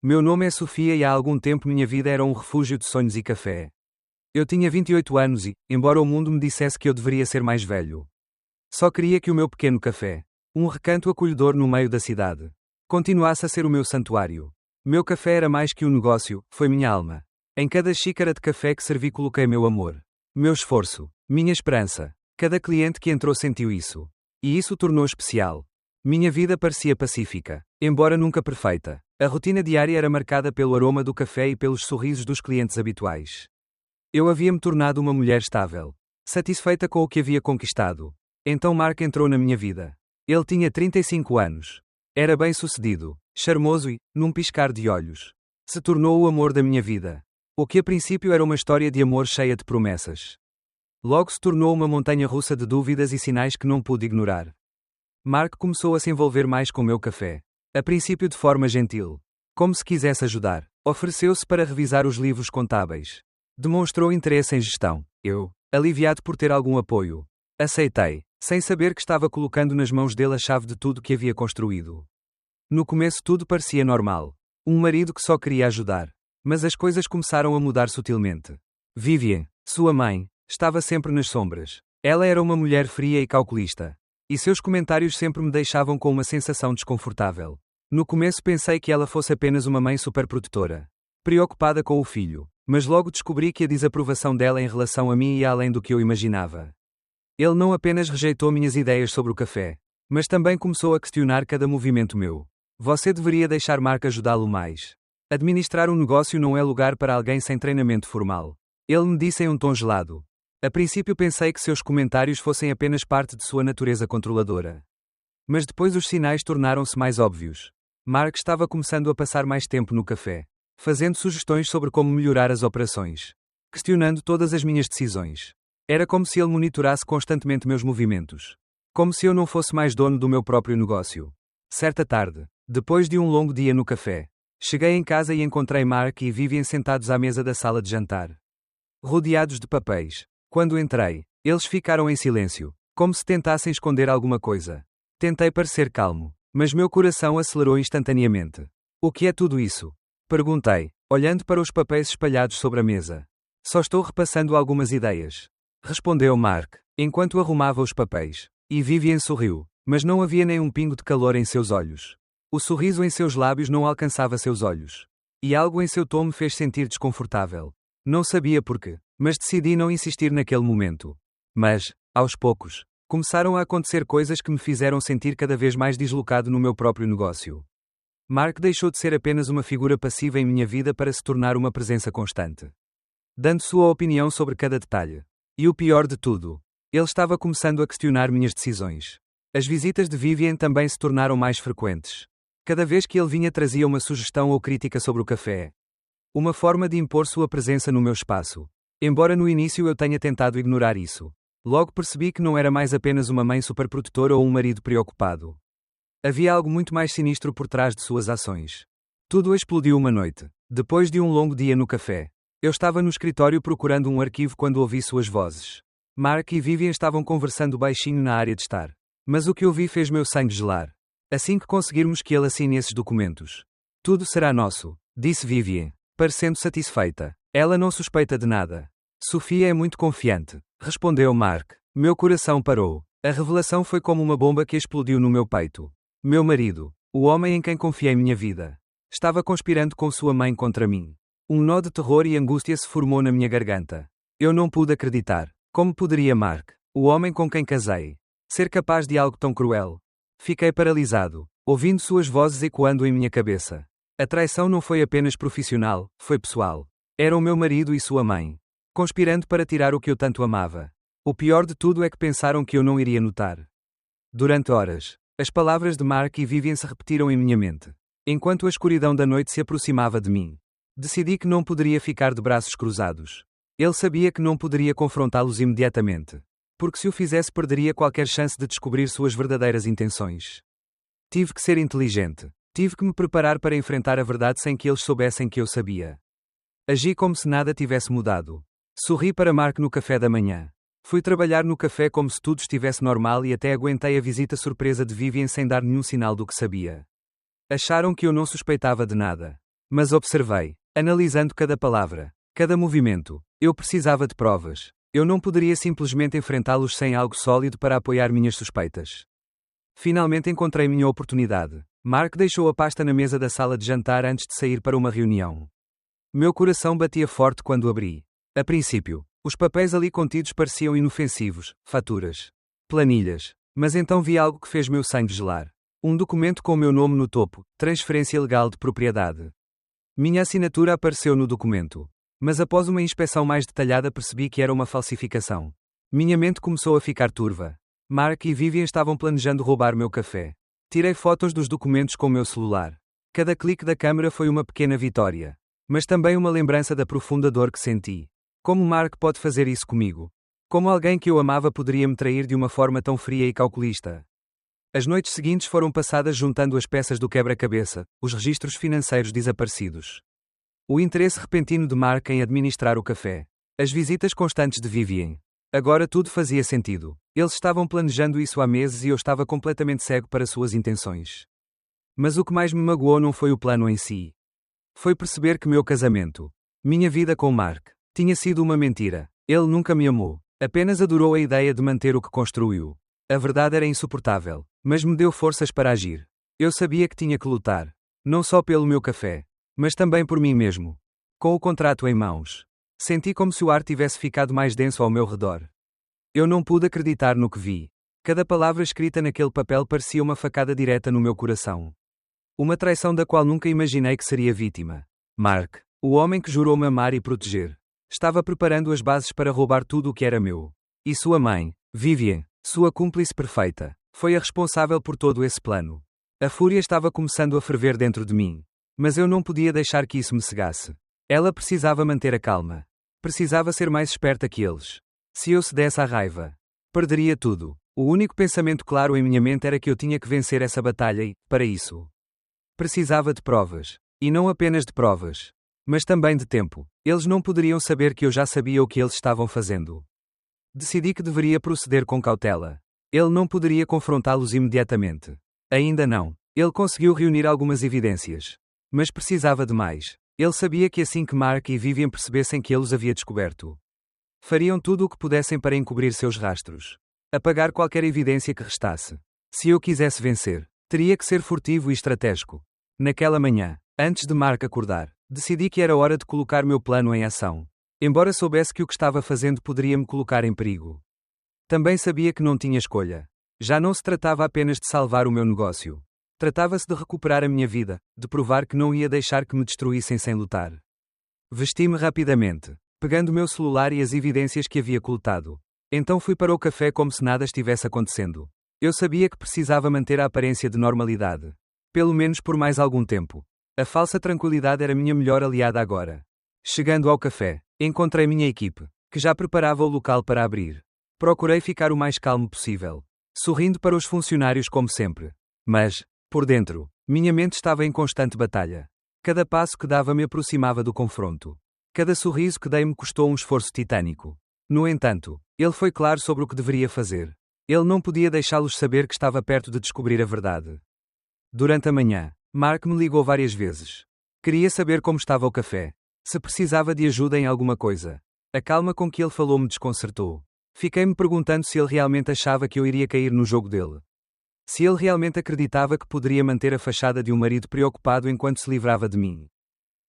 Meu nome é Sofia e há algum tempo minha vida era um refúgio de sonhos e café. Eu tinha 28 anos e, embora o mundo me dissesse que eu deveria ser mais velho, só queria que o meu pequeno café, um recanto acolhedor no meio da cidade, continuasse a ser o meu santuário. Meu café era mais que um negócio, foi minha alma. Em cada xícara de café que servi coloquei meu amor, meu esforço, minha esperança. Cada cliente que entrou sentiu isso. E isso tornou especial. Minha vida parecia pacífica, embora nunca perfeita. A rotina diária era marcada pelo aroma do café e pelos sorrisos dos clientes habituais. Eu havia-me tornado uma mulher estável, satisfeita com o que havia conquistado. Então Mark entrou na minha vida. Ele tinha 35 anos. Era bem-sucedido, charmoso e, num piscar de olhos, se tornou o amor da minha vida. O que a princípio era uma história de amor cheia de promessas, logo se tornou uma montanha-russa de dúvidas e sinais que não pude ignorar. Mark começou a se envolver mais com meu café. A princípio de forma gentil, como se quisesse ajudar. Ofereceu-se para revisar os livros contábeis. Demonstrou interesse em gestão. Eu, aliviado por ter algum apoio, aceitei, sem saber que estava colocando nas mãos dele a chave de tudo que havia construído. No começo tudo parecia normal. Um marido que só queria ajudar. Mas as coisas começaram a mudar sutilmente. Vivian, sua mãe, estava sempre nas sombras. Ela era uma mulher fria e calculista. E seus comentários sempre me deixavam com uma sensação desconfortável. No começo pensei que ela fosse apenas uma mãe superprotetora, preocupada com o filho. Mas logo descobri que a desaprovação dela em relação a mim ia além do que eu imaginava. Ele não apenas rejeitou minhas ideias sobre o café, mas também começou a questionar cada movimento meu. Você deveria deixar Mark ajudá-lo mais. Administrar um negócio não é lugar para alguém sem treinamento formal. Ele me disse em um tom gelado. A princípio pensei que seus comentários fossem apenas parte de sua natureza controladora. Mas depois os sinais tornaram-se mais óbvios. Mark estava começando a passar mais tempo no café, fazendo sugestões sobre como melhorar as operações, questionando todas as minhas decisões. Era como se ele monitorasse constantemente meus movimentos. Como se eu não fosse mais dono do meu próprio negócio. Certa tarde, depois de um longo dia no café, cheguei em casa e encontrei Mark e Vivian sentados à mesa da sala de jantar, rodeados de papéis. Quando entrei, eles ficaram em silêncio, como se tentassem esconder alguma coisa. Tentei parecer calmo, mas meu coração acelerou instantaneamente. O que é tudo isso? Perguntei, olhando para os papéis espalhados sobre a mesa. Só estou repassando algumas ideias, respondeu Mark, enquanto arrumava os papéis. E Vivian sorriu, mas não havia nem um pingo de calor em seus olhos. O sorriso em seus lábios não alcançava seus olhos. E algo em seu tom me fez sentir desconfortável. Não sabia porquê, mas decidi não insistir naquele momento. Mas, aos poucos, começaram a acontecer coisas que me fizeram sentir cada vez mais deslocado no meu próprio negócio. Mark deixou de ser apenas uma figura passiva em minha vida para se tornar uma presença constante, dando sua opinião sobre cada detalhe. E o pior de tudo, ele estava começando a questionar minhas decisões. As visitas de Vivian também se tornaram mais frequentes. Cada vez que ele vinha trazia uma sugestão ou crítica sobre o café. Uma forma de impor sua presença no meu espaço. Embora no início eu tenha tentado ignorar isso, logo percebi que não era mais apenas uma mãe superprotetora ou um marido preocupado. Havia algo muito mais sinistro por trás de suas ações. Tudo explodiu uma noite, depois de um longo dia no café. Eu estava no escritório procurando um arquivo quando ouvi suas vozes. Mark e Vivian estavam conversando baixinho na área de estar. Mas o que ouvi fez meu sangue gelar. Assim que conseguirmos que ele assine esses documentos, tudo será nosso, disse Vivian, parecendo satisfeita. Ela não suspeita de nada. Sofia é muito confiante, respondeu Mark. Meu coração parou. A revelação foi como uma bomba que explodiu no meu peito. Meu marido, o homem em quem confiei minha vida, estava conspirando com sua mãe contra mim. Um nó de terror e angústia se formou na minha garganta. Eu não pude acreditar. Como poderia Mark, o homem com quem casei, ser capaz de algo tão cruel? Fiquei paralisado, ouvindo suas vozes ecoando em minha cabeça. A traição não foi apenas profissional, foi pessoal. Era o meu marido e sua mãe, conspirando para tirar o que eu tanto amava. O pior de tudo é que pensaram que eu não iria notar. Durante horas, as palavras de Mark e Vivian se repetiram em minha mente, enquanto a escuridão da noite se aproximava de mim. Decidi que não poderia ficar de braços cruzados. Ele sabia que não poderia confrontá-los imediatamente, porque se o fizesse perderia qualquer chance de descobrir suas verdadeiras intenções. Tive que ser inteligente. Tive que me preparar para enfrentar a verdade sem que eles soubessem que eu sabia. Agi como se nada tivesse mudado. Sorri para Mark no café da manhã. Fui trabalhar no café como se tudo estivesse normal e até aguentei a visita surpresa de Vivian sem dar nenhum sinal do que sabia. Acharam que eu não suspeitava de nada. Mas observei, analisando cada palavra, cada movimento. Eu precisava de provas. Eu não poderia simplesmente enfrentá-los sem algo sólido para apoiar minhas suspeitas. Finalmente encontrei minha oportunidade. Mark deixou a pasta na mesa da sala de jantar antes de sair para uma reunião. Meu coração batia forte quando abri. A princípio, os papéis ali contidos pareciam inofensivos, faturas, planilhas. Mas então vi algo que fez meu sangue gelar. Um documento com meu nome no topo, transferência legal de propriedade. Minha assinatura apareceu no documento. Mas após uma inspeção mais detalhada percebi que era uma falsificação. Minha mente começou a ficar turva. Mark e Vivian estavam planejando roubar meu café. Tirei fotos dos documentos com meu celular. Cada clique da câmera foi uma pequena vitória. Mas também uma lembrança da profunda dor que senti. Como Mark pode fazer isso comigo? Como alguém que eu amava poderia me trair de uma forma tão fria e calculista? As noites seguintes foram passadas juntando as peças do quebra-cabeça, os registros financeiros desaparecidos. O interesse repentino de Mark em administrar o café. As visitas constantes de Vivian. Agora tudo fazia sentido. Eles estavam planejando isso há meses e eu estava completamente cego para suas intenções. Mas o que mais me magoou não foi o plano em si. Foi perceber que meu casamento, minha vida com Mark, tinha sido uma mentira. Ele nunca me amou. Apenas adorou a ideia de manter o que construiu. A verdade era insuportável, mas me deu forças para agir. Eu sabia que tinha que lutar. Não só pelo meu café, mas também por mim mesmo. Com o contrato em mãos, senti como se o ar tivesse ficado mais denso ao meu redor. Eu não pude acreditar no que vi. Cada palavra escrita naquele papel parecia uma facada direta no meu coração. Uma traição da qual nunca imaginei que seria vítima. Mark, o homem que jurou me amar e proteger, estava preparando as bases para roubar tudo o que era meu. E sua mãe, Vivian, sua cúmplice perfeita, foi a responsável por todo esse plano. A fúria estava começando a ferver dentro de mim. Mas eu não podia deixar que isso me cegasse. Ela precisava manter a calma. Precisava ser mais esperta que eles. Se eu cedesse à raiva, perderia tudo. O único pensamento claro em minha mente era que eu tinha que vencer essa batalha e, para isso, precisava de provas. E não apenas de provas, mas também de tempo. Eles não poderiam saber que eu já sabia o que eles estavam fazendo. Decidi que deveria proceder com cautela. Ele não poderia confrontá-los imediatamente. Ainda não. Ele conseguiu reunir algumas evidências. Mas precisava de mais. Ele sabia que assim que Mark e Vivian percebessem que ele os havia descoberto, fariam tudo o que pudessem para encobrir seus rastros. Apagar qualquer evidência que restasse. Se eu quisesse vencer, teria que ser furtivo e estratégico. Naquela manhã, antes de Mark acordar, decidi que era hora de colocar meu plano em ação. Embora soubesse que o que estava fazendo poderia me colocar em perigo. Também sabia que não tinha escolha. Já não se tratava apenas de salvar o meu negócio. Tratava-se de recuperar a minha vida, de provar que não ia deixar que me destruíssem sem lutar. Vesti-me rapidamente, pegando meu celular e as evidências que havia coletado. Então fui para o café como se nada estivesse acontecendo. Eu sabia que precisava manter a aparência de normalidade. Pelo menos por mais algum tempo. A falsa tranquilidade era minha melhor aliada agora. Chegando ao café, encontrei minha equipe, que já preparava o local para abrir. Procurei ficar o mais calmo possível, sorrindo para os funcionários como sempre. Mas, por dentro, minha mente estava em constante batalha. Cada passo que dava me aproximava do confronto. Cada sorriso que dei me custou um esforço titânico. No entanto, ele foi claro sobre o que deveria fazer. Ele não podia deixá-los saber que estava perto de descobrir a verdade. Durante a manhã, Mark me ligou várias vezes. Queria saber como estava o café. Se precisava de ajuda em alguma coisa. A calma com que ele falou me desconcertou. Fiquei-me perguntando se ele realmente achava que eu iria cair no jogo dele. Se ele realmente acreditava que poderia manter a fachada de um marido preocupado enquanto se livrava de mim.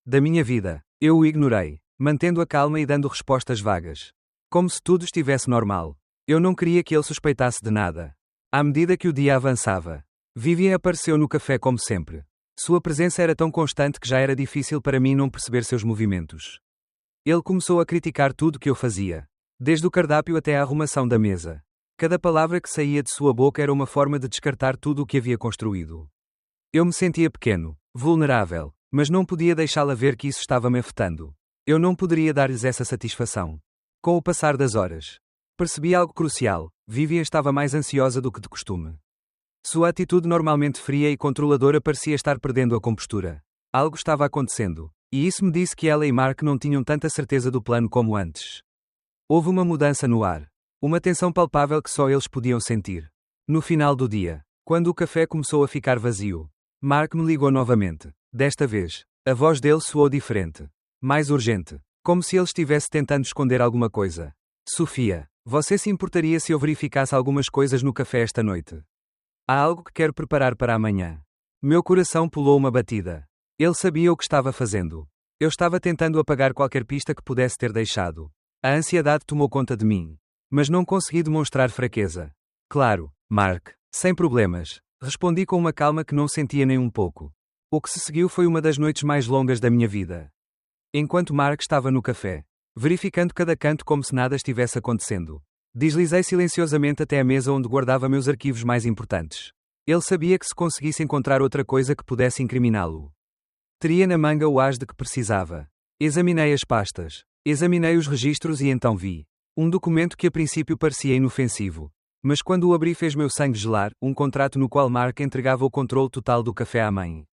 Da minha vida, eu o ignorei, mantendo a calma e dando respostas vagas. Como se tudo estivesse normal. Eu não queria que ele suspeitasse de nada. À medida que o dia avançava, Vivian apareceu no café como sempre. Sua presença era tão constante que já era difícil para mim não perceber seus movimentos. Ele começou a criticar tudo que eu fazia. Desde o cardápio até a arrumação da mesa. Cada palavra que saía de sua boca era uma forma de descartar tudo o que havia construído. Eu me sentia pequeno, vulnerável, mas não podia deixá-la ver que isso estava me afetando. Eu não poderia dar-lhes essa satisfação. Com o passar das horas, percebi algo crucial: Vivian estava mais ansiosa do que de costume. Sua atitude normalmente fria e controladora parecia estar perdendo a compostura. Algo estava acontecendo, e isso me disse que ela e Mark não tinham tanta certeza do plano como antes. Houve uma mudança no ar. Uma tensão palpável que só eles podiam sentir. No final do dia, quando o café começou a ficar vazio, Mark me ligou novamente. Desta vez, A voz dele soou diferente. Mais urgente. Como se ele estivesse tentando esconder alguma coisa. Sofia, você se importaria se eu verificasse algumas coisas no café esta noite? Há algo que quero preparar para amanhã. Meu coração pulou uma batida. Ele sabia o que estava fazendo. Eu estava tentando apagar qualquer pista que pudesse ter deixado. A ansiedade tomou conta de mim. Mas não consegui demonstrar fraqueza. Claro, Mark, sem problemas. Respondi com uma calma que não sentia nem um pouco. O que se seguiu foi uma das noites mais longas da minha vida. Enquanto Mark estava no café, verificando cada canto como se nada estivesse acontecendo, deslizei silenciosamente até a mesa onde guardava meus arquivos mais importantes. Ele sabia que se conseguisse encontrar outra coisa que pudesse incriminá-lo, teria na manga o as de que precisava. Examinei as pastas. Examinei os registros e então vi um documento que a princípio parecia inofensivo. Mas quando o abri fez meu sangue gelar, um contrato no qual Mark entregava o controle total do café à mãe.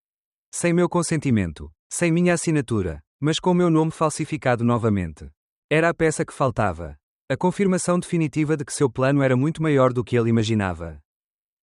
Sem meu consentimento. Sem minha assinatura. Mas com meu nome falsificado novamente. Era a peça que faltava. A confirmação definitiva de que seu plano era muito maior do que ele imaginava.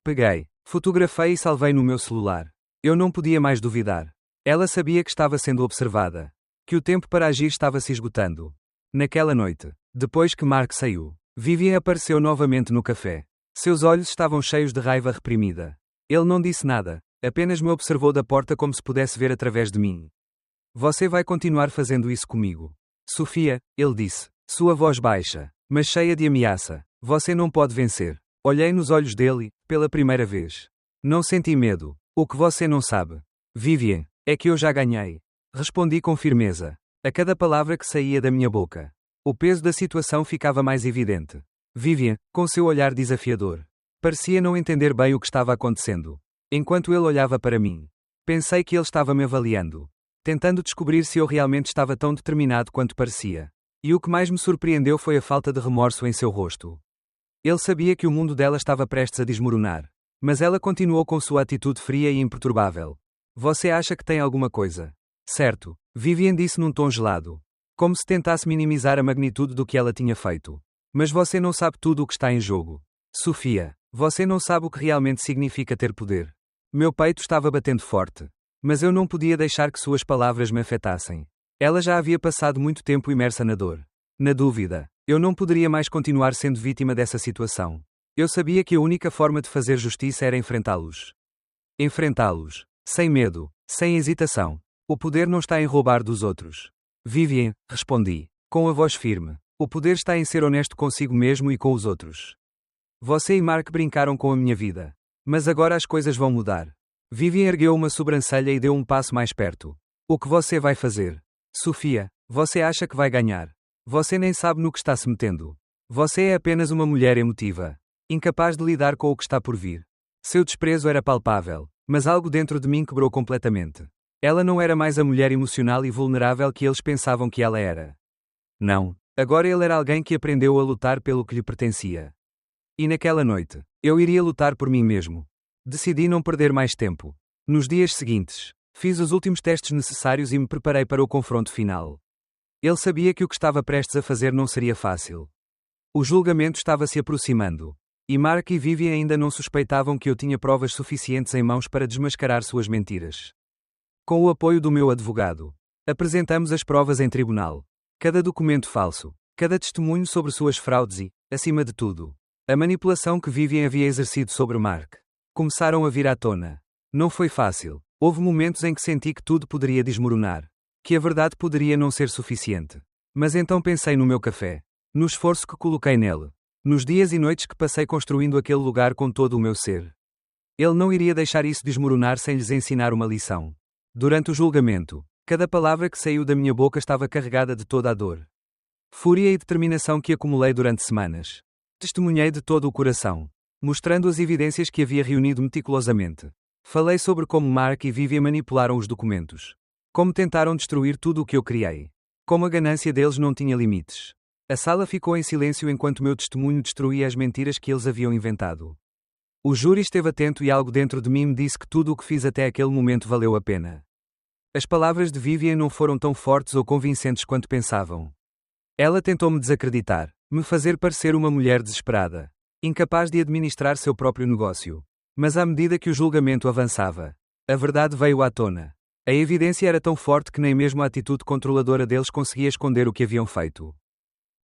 Peguei, fotografei e salvei no meu celular. Eu não podia mais duvidar. Ela sabia que estava sendo observada. Que o tempo para agir estava se esgotando. Naquela noite, depois que Mark saiu, Vivian apareceu novamente no café. Seus olhos estavam cheios de raiva reprimida. Ele não disse nada, apenas me observou da porta como se pudesse ver através de mim. Você vai continuar fazendo isso comigo? Sofia, ele disse, sua voz baixa, mas cheia de ameaça. Você não pode vencer. Olhei nos olhos dele, pela primeira vez. Não senti medo. O que você não sabe, Vivian, é que eu já ganhei. Respondi com firmeza. A cada palavra que saía da minha boca, o peso da situação ficava mais evidente. Vivian, com seu olhar desafiador, parecia não entender bem o que estava acontecendo. Enquanto ele olhava para mim, pensei que ele estava me avaliando, tentando descobrir se eu realmente estava tão determinado quanto parecia. E o que mais me surpreendeu foi a falta de remorso em seu rosto. Ele sabia que o mundo dela estava prestes a desmoronar. Mas ela continuou com sua atitude fria e imperturbável. Você acha que tem alguma coisa? Certo, Vivian disse num tom gelado. Como se tentasse minimizar a magnitude do que ela tinha feito. Mas você não sabe tudo o que está em jogo. Sofia, você não sabe o que realmente significa ter poder. Meu peito estava batendo forte. Mas eu não podia deixar que suas palavras me afetassem. Ela já havia passado muito tempo imersa na dor. Na dúvida, eu não poderia mais continuar sendo vítima dessa situação. Eu sabia que a única forma de fazer justiça era enfrentá-los. Enfrentá-los. Sem medo, sem hesitação. O poder não está em roubar dos outros. Vivian, respondi, com a voz firme. O poder está em ser honesto consigo mesmo e com os outros. Você e Mark brincaram com a minha vida. Mas agora as coisas vão mudar. Vivian ergueu uma sobrancelha e deu um passo mais perto. O que você vai fazer? Sofia, você acha que vai ganhar? Você nem sabe no que está se metendo. Você é apenas uma mulher emotiva. Incapaz de lidar com o que está por vir. Seu desprezo era palpável, mas algo dentro de mim quebrou completamente. Ela não era mais a mulher emocional e vulnerável que eles pensavam que ela era. Não, agora ele era alguém que aprendeu a lutar pelo que lhe pertencia. E naquela noite, eu iria lutar por mim mesmo. Decidi não perder mais tempo. Nos dias seguintes, fiz os últimos testes necessários e me preparei para o confronto final. Ele sabia que o que estava prestes a fazer não seria fácil. O julgamento estava se aproximando. E Mark e Vivian ainda não suspeitavam que eu tinha provas suficientes em mãos para desmascarar suas mentiras. Com o apoio do meu advogado, apresentamos as provas em tribunal. Cada documento falso, cada testemunho sobre suas fraudes e, acima de tudo, a manipulação que Vivian havia exercido sobre Mark, começaram a vir à tona. Não foi fácil. Houve momentos em que senti que tudo poderia desmoronar. Que a verdade poderia não ser suficiente. Mas então pensei no meu café. No esforço que coloquei nele. Nos dias e noites que passei construindo aquele lugar com todo o meu ser. Ele não iria deixar isso desmoronar sem lhes ensinar uma lição. Durante o julgamento, cada palavra que saiu da minha boca estava carregada de toda a dor. Fúria e determinação que acumulei durante semanas. Testemunhei de todo o coração, mostrando as evidências que havia reunido meticulosamente. Falei sobre como Mark e Vivian manipularam os documentos. Como tentaram destruir tudo o que eu criei. Como a ganância deles não tinha limites. A sala ficou em silêncio enquanto meu testemunho destruía as mentiras que eles haviam inventado. O júri esteve atento e algo dentro de mim me disse que tudo o que fiz até aquele momento valeu a pena. As palavras de Vivian não foram tão fortes ou convincentes quanto pensavam. Ela tentou me desacreditar, me fazer parecer uma mulher desesperada, incapaz de administrar seu próprio negócio. Mas à medida que o julgamento avançava, a verdade veio à tona. A evidência era tão forte que nem mesmo a atitude controladora deles conseguia esconder o que haviam feito.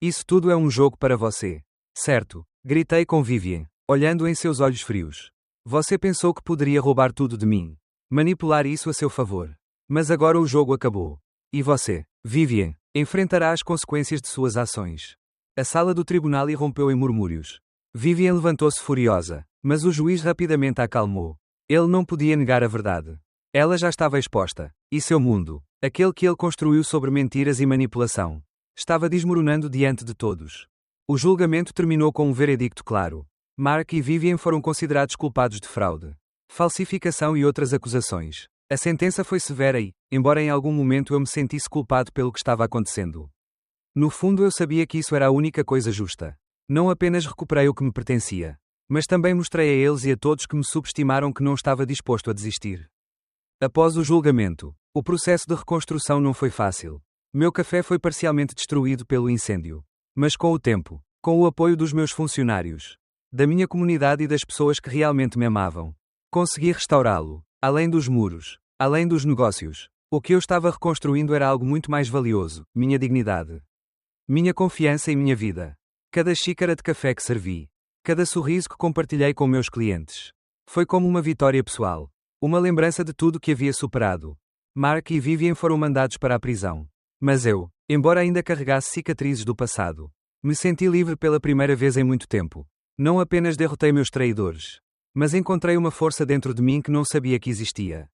Isso tudo é um jogo para você. Certo? Gritei com Vivien, olhando em seus olhos frios. Você pensou que poderia roubar tudo de mim. Manipular isso a seu favor. Mas agora o jogo acabou. E você, Vivien, enfrentará as consequências de suas ações. A sala do tribunal irrompeu em murmúrios. Vivien levantou-se furiosa, mas o juiz rapidamente a acalmou. Ele não podia negar a verdade. Ela já estava exposta, e seu mundo, aquele que ele construiu sobre mentiras e manipulação, estava desmoronando diante de todos. O julgamento terminou com um veredicto claro. Mark e Vivien foram considerados culpados de fraude, falsificação e outras acusações. A sentença foi severa e, embora em algum momento eu me sentisse culpado pelo que estava acontecendo, no fundo eu sabia que isso era a única coisa justa. Não apenas recuperei o que me pertencia, mas também mostrei a eles e a todos que me subestimaram que não estava disposto a desistir. Após o julgamento, o processo de reconstrução não foi fácil. Meu café foi parcialmente destruído pelo incêndio. Mas com o tempo, com o apoio dos meus funcionários, da minha comunidade e das pessoas que realmente me amavam, consegui restaurá-lo. Além dos muros, além dos negócios, o que eu estava reconstruindo era algo muito mais valioso: minha dignidade, minha confiança e minha vida. Cada xícara de café que servi, cada sorriso que compartilhei com meus clientes, foi como uma vitória pessoal. Uma lembrança de tudo que havia superado. Mark e Vivien foram mandados para a prisão. Mas eu, embora ainda carregasse cicatrizes do passado, me senti livre pela primeira vez em muito tempo. Não apenas derrotei meus traidores, mas encontrei uma força dentro de mim que não sabia que existia.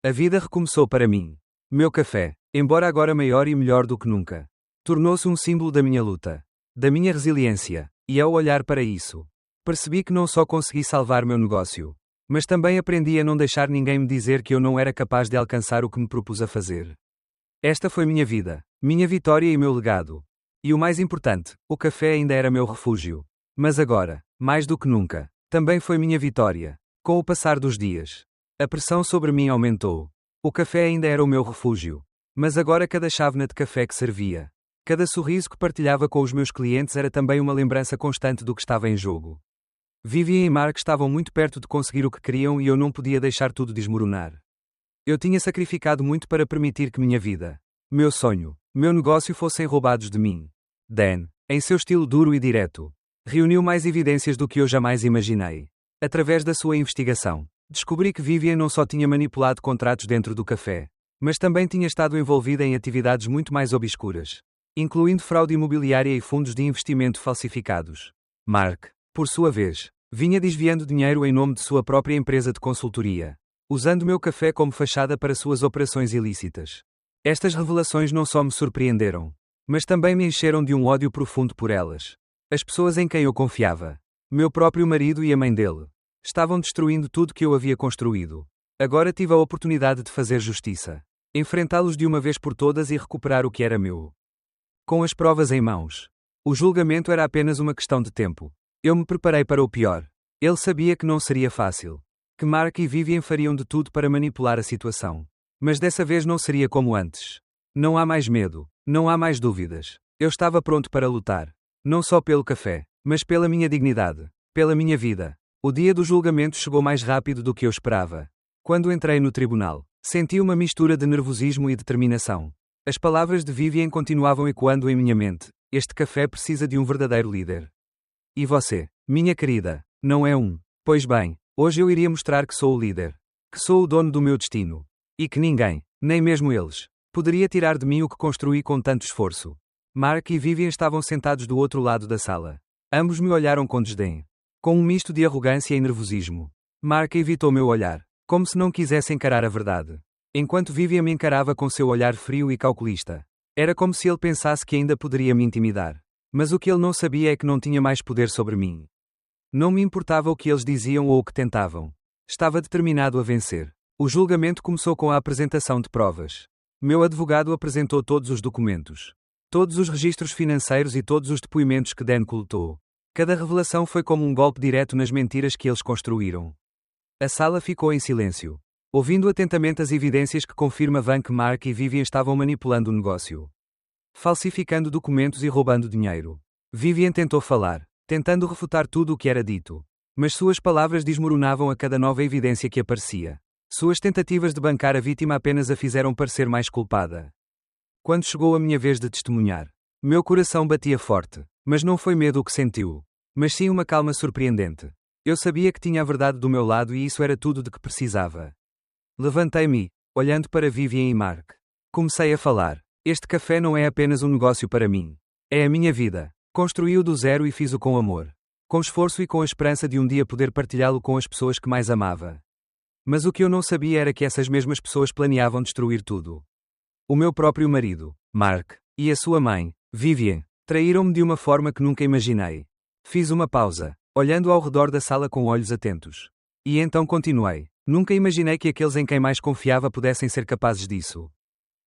A vida recomeçou para mim. Meu café, embora agora maior e melhor do que nunca, tornou-se um símbolo da minha luta, da minha resiliência, e ao olhar para isso, percebi que não só consegui salvar meu negócio, mas também aprendi a não deixar ninguém me dizer que eu não era capaz de alcançar o que me propus a fazer. Esta foi minha vida, minha vitória e meu legado. E o mais importante, o café ainda era meu refúgio. Mas agora, mais do que nunca, também foi minha vitória. Com o passar dos dias, a pressão sobre mim aumentou. O café ainda era o meu refúgio. Mas agora cada chávena de café que servia, cada sorriso que partilhava com os meus clientes era também uma lembrança constante do que estava em jogo. Vivien e Mark estavam muito perto de conseguir o que queriam e eu não podia deixar tudo desmoronar. Eu tinha sacrificado muito para permitir que minha vida, meu sonho, meu negócio fossem roubados de mim. Dan, em seu estilo duro e direto, reuniu mais evidências do que eu jamais imaginei. Através da sua investigação, descobri que Vivien não só tinha manipulado contratos dentro do café, mas também tinha estado envolvida em atividades muito mais obscuras, incluindo fraude imobiliária e fundos de investimento falsificados. Mark, por sua vez, vinha desviando dinheiro em nome de sua própria empresa de consultoria, usando meu café como fachada para suas operações ilícitas. Estas revelações não só me surpreenderam, mas também me encheram de um ódio profundo por elas. As pessoas em quem eu confiava, meu próprio marido e a mãe dele, estavam destruindo tudo que eu havia construído. Agora tive a oportunidade de fazer justiça, enfrentá-los de uma vez por todas e recuperar o que era meu. Com as provas em mãos, o julgamento era apenas uma questão de tempo. Eu me preparei para o pior. Ele sabia que não seria fácil, que Mark e Vivien fariam de tudo para manipular a situação. Mas dessa vez não seria como antes. Não há mais medo, não há mais dúvidas. Eu estava pronto para lutar. Não só pelo café, mas pela minha dignidade, pela minha vida. O dia do julgamento chegou mais rápido do que eu esperava. Quando entrei no tribunal, senti uma mistura de nervosismo e determinação. As palavras de Vivien continuavam ecoando em minha mente. Este café precisa de um verdadeiro líder. E você, minha querida, não é um. Pois bem, hoje eu iria mostrar que sou o líder. Que sou o dono do meu destino. E que ninguém, nem mesmo eles, poderia tirar de mim o que construí com tanto esforço. Mark e Vivien estavam sentados do outro lado da sala. Ambos me olharam com desdém, com um misto de arrogância e nervosismo. Mark evitou meu olhar, como se não quisesse encarar a verdade, enquanto Vivien me encarava com seu olhar frio e calculista. Era como se ele pensasse que ainda poderia me intimidar. Mas o que ele não sabia é que não tinha mais poder sobre mim. Não me importava o que eles diziam ou o que tentavam. Estava determinado a vencer. O julgamento começou com a apresentação de provas. Meu advogado apresentou todos os documentos, todos os registros financeiros e todos os depoimentos que Dan coletou. Cada revelação foi como um golpe direto nas mentiras que eles construíram. A sala ficou em silêncio, ouvindo atentamente as evidências que confirmavam que Mark e Vivien estavam manipulando o negócio, falsificando documentos e roubando dinheiro. Vivien tentou falar, tentando refutar tudo o que era dito, mas suas palavras desmoronavam a cada nova evidência que aparecia. Suas tentativas de bancar a vítima apenas a fizeram parecer mais culpada. Quando chegou a minha vez de testemunhar, meu coração batia forte, mas não foi medo o que sentiu, mas sim uma calma surpreendente. Eu sabia que tinha a verdade do meu lado e isso era tudo de que precisava. Levantei-me, olhando para Vivian e Mark. Comecei a falar. Este café não é apenas um negócio para mim. É a minha vida. Construí-o do zero e fiz-o com amor. Com esforço e com a esperança de um dia poder partilhá-lo com as pessoas que mais amava. Mas o que eu não sabia era que essas mesmas pessoas planeavam destruir tudo. O meu próprio marido, Mark, e a sua mãe, Vivian, traíram-me de uma forma que nunca imaginei. Fiz uma pausa, olhando ao redor da sala com olhos atentos. E então continuei. Nunca imaginei que aqueles em quem mais confiava pudessem ser capazes disso.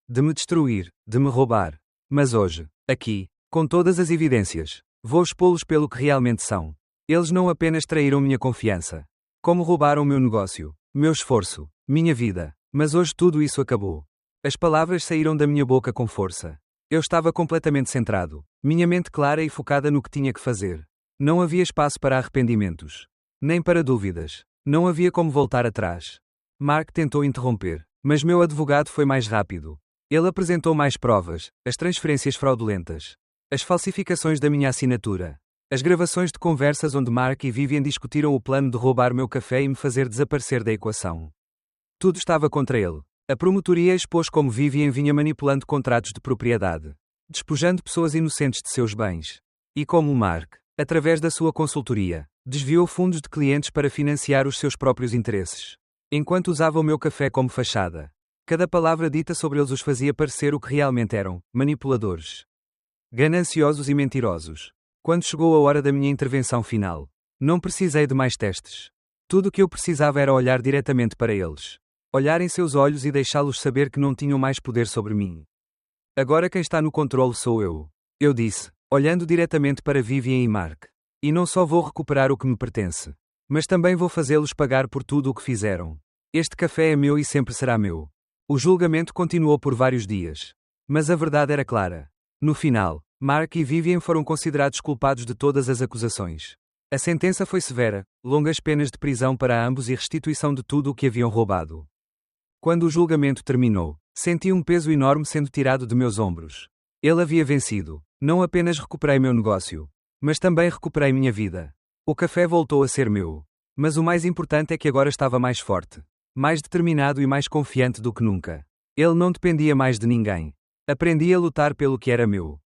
De me destruir, de me roubar. Mas hoje, aqui, com todas as evidências, vou expô-los pelo que realmente são. Eles não apenas traíram minha confiança, como roubaram meu negócio, meu esforço, minha vida. Mas hoje tudo isso acabou. As palavras saíram da minha boca com força. Eu estava completamente centrado, minha mente clara e focada no que tinha que fazer. Não havia espaço para arrependimentos. Nem para dúvidas. Não havia como voltar atrás. Mark tentou interromper, mas meu advogado foi mais rápido. Ele apresentou mais provas, as transferências fraudulentas, as falsificações da minha assinatura, as gravações de conversas onde Mark e Vivian discutiram o plano de roubar meu café e me fazer desaparecer da equação. Tudo estava contra ele. A promotoria expôs como Vivian vinha manipulando contratos de propriedade, despojando pessoas inocentes de seus bens. E como Mark, através da sua consultoria, desviou fundos de clientes para financiar os seus próprios interesses. Enquanto usava o meu café como fachada. Cada palavra dita sobre eles os fazia parecer o que realmente eram: manipuladores. Gananciosos e mentirosos. Quando chegou a hora da minha intervenção final, não precisei de mais testes. Tudo o que eu precisava era olhar diretamente para eles. Olhar em seus olhos e deixá-los saber que não tinham mais poder sobre mim. Agora quem está no controle sou eu. Eu disse, olhando diretamente para Vivian e Mark. E não só vou recuperar o que me pertence, mas também vou fazê-los pagar por tudo o que fizeram. Este café é meu e sempre será meu. O julgamento continuou por vários dias. Mas a verdade era clara. No final, Mark e Vivian foram considerados culpados de todas as acusações. A sentença foi severa, longas penas de prisão para ambos e restituição de tudo o que haviam roubado. Quando o julgamento terminou, senti um peso enorme sendo tirado de meus ombros. Ele havia vencido. Não apenas recuperei meu negócio, mas também recuperei minha vida. O café voltou a ser meu. Mas o mais importante é que agora estava mais forte, mais determinado e mais confiante do que nunca. Ele não dependia mais de ninguém. Aprendi a lutar pelo que era meu.